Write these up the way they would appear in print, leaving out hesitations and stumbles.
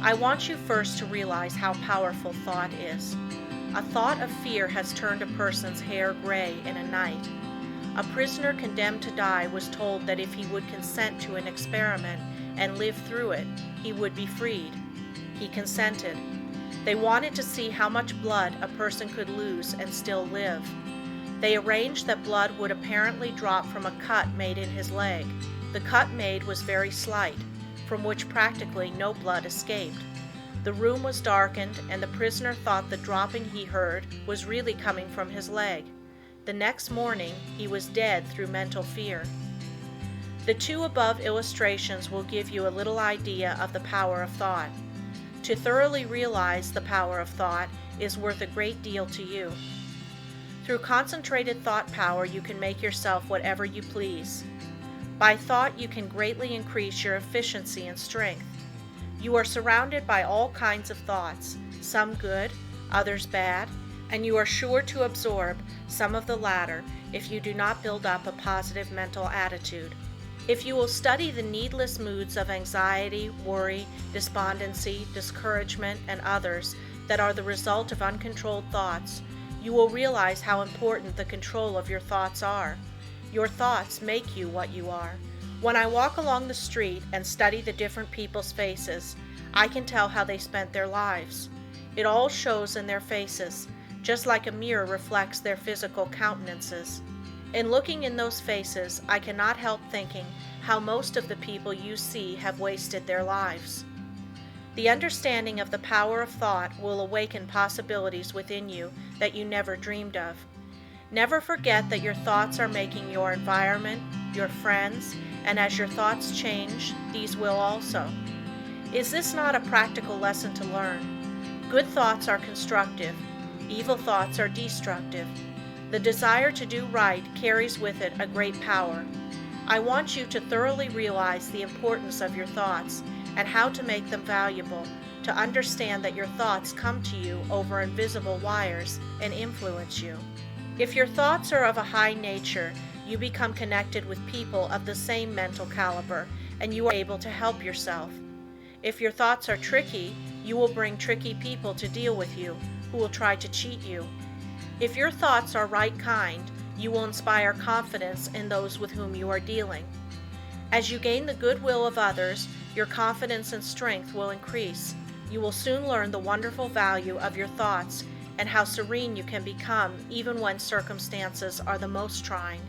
I want you first to realize how powerful thought is. A thought of fear has turned a person's hair gray in a night. A prisoner condemned to die was told that if he would consent to an experiment and live through it, he would be freed. He consented. They wanted to see how much blood a person could lose and still live. They arranged that blood would apparently drop from a cut made in his leg. The cut made was very slight, from which practically no blood escaped. The room was darkened, and the prisoner thought the dropping he heard was really coming from his leg. The next morning, he was dead through mental fear. The two above illustrations will give you a little idea of the power of thought. To thoroughly realize the power of thought is worth a great deal to you. Through concentrated thought power, you can make yourself whatever you please. By thought, you can greatly increase your efficiency and strength. You are surrounded by all kinds of thoughts, some good, others bad, and you are sure to absorb some of the latter if you do not build up a positive mental attitude. If you will study the needless moods of anxiety, worry, despondency, discouragement, and others that are the result of uncontrolled thoughts, you will realize how important the control of your thoughts are. Your thoughts make you what you are. When I walk along the street and study the different people's faces, I can tell how they spent their lives. It all shows in their faces, just like a mirror reflects their physical countenances. In looking in those faces, I cannot help thinking how most of the people you see have wasted their lives. The understanding of the power of thought will awaken possibilities within you that you never dreamed of. Never forget that your thoughts are making your environment, your friends, and as your thoughts change, these will also. Is this not a practical lesson to learn? Good thoughts are constructive, evil thoughts are destructive. The desire to do right carries with it a great power. I want you to thoroughly realize the importance of your thoughts and how to make them valuable, to understand that your thoughts come to you over invisible wires and influence you. If your thoughts are of a high nature, you become connected with people of the same mental caliber, and you are able to help yourself. If your thoughts are tricky, you will bring tricky people to deal with you, who will try to cheat you. If your thoughts are right kind, you will inspire confidence in those with whom you are dealing. As you gain the goodwill of others, your confidence and strength will increase. You will soon learn the wonderful value of your thoughts and how serene you can become even when circumstances are the most trying.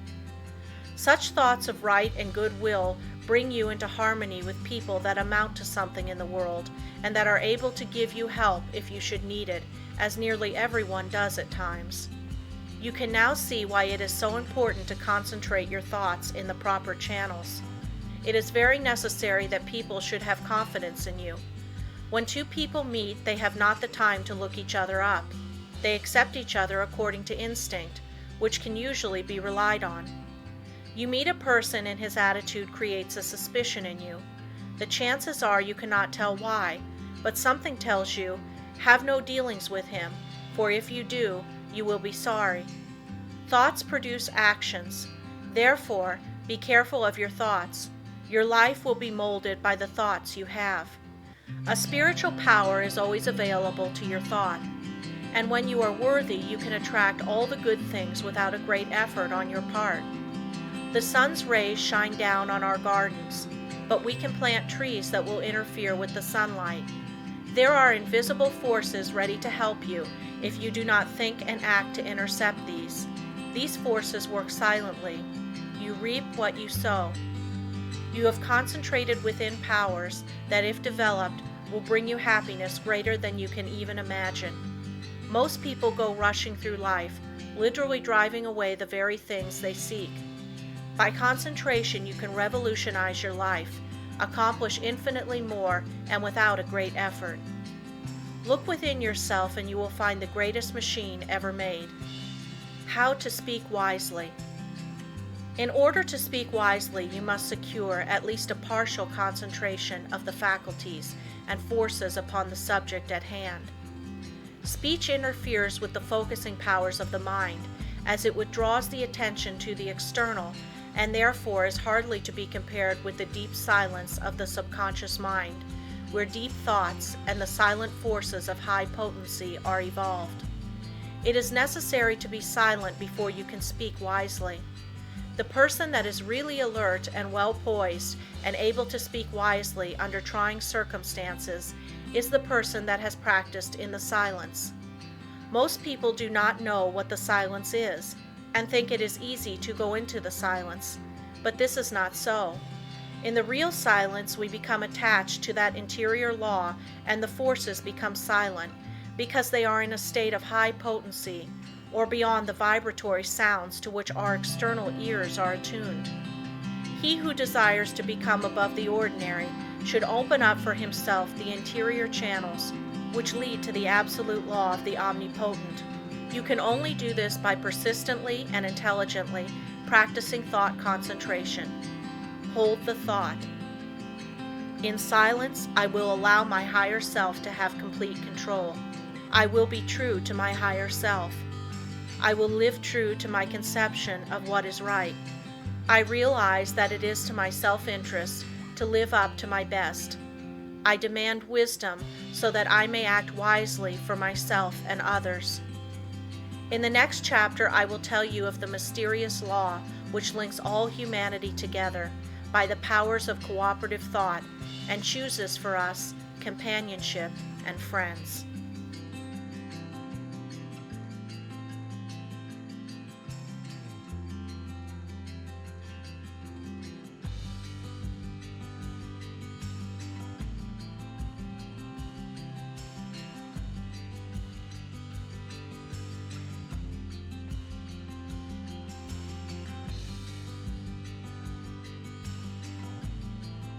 Such thoughts of right and goodwill bring you into harmony with people that amount to something in the world and that are able to give you help if you should need it, as nearly everyone does at times. You can now see why it is so important to concentrate your thoughts in the proper channels. It is very necessary that people should have confidence in you. When two people meet, they have not the time to look each other up. They accept each other according to instinct, which can usually be relied on. You meet a person and his attitude creates a suspicion in you. The chances are you cannot tell why, but something tells you, have no dealings with him, for if you do, you will be sorry. Thoughts produce actions. Therefore, be careful of your thoughts. Your life will be molded by the thoughts you have. A spiritual power is always available to your thought. And when you are worthy, you can attract all the good things without a great effort on your part. The sun's rays shine down on our gardens, but we can plant trees that will interfere with the sunlight. There are invisible forces ready to help you if you do not think and act to intercept these. These forces work silently. You reap what you sow. You have concentrated within powers that, if developed, will bring you happiness greater than you can even imagine. Most people go rushing through life, literally driving away the very things they seek. By concentration, you can revolutionize your life, accomplish infinitely more, and without a great effort. Look within yourself and you will find the greatest machine ever made. How to speak wisely. In order to speak wisely, you must secure at least a partial concentration of the faculties and forces upon the subject at hand. Speech interferes with the focusing powers of the mind, as it withdraws the attention to the external, and therefore is hardly to be compared with the deep silence of the subconscious mind, where deep thoughts and the silent forces of high potency are evolved. It is necessary to be silent before you can speak wisely. The person that is really alert and well poised and able to speak wisely under trying circumstances is the person that has practiced in the silence. Most people do not know what the silence is and think it is easy to go into the silence, but this is not so. In the real silence, we become attached to that interior law and the forces become silent because they are in a state of high potency or beyond the vibratory sounds to which our external ears are attuned. He who desires to become above the ordinary should open up for himself the interior channels which lead to the absolute law of the omnipotent. You can only do this by persistently and intelligently practicing thought concentration. Hold the thought. In silence, I will allow my higher self to have complete control. I will be true to my higher self. I will live true to my conception of what is right. I realize that it is to my self-interest to live up to my best. I demand wisdom so that I may act wisely for myself and others. In the next chapter, I will tell you of the mysterious law which links all humanity together by the powers of cooperative thought and chooses for us companionship and friends.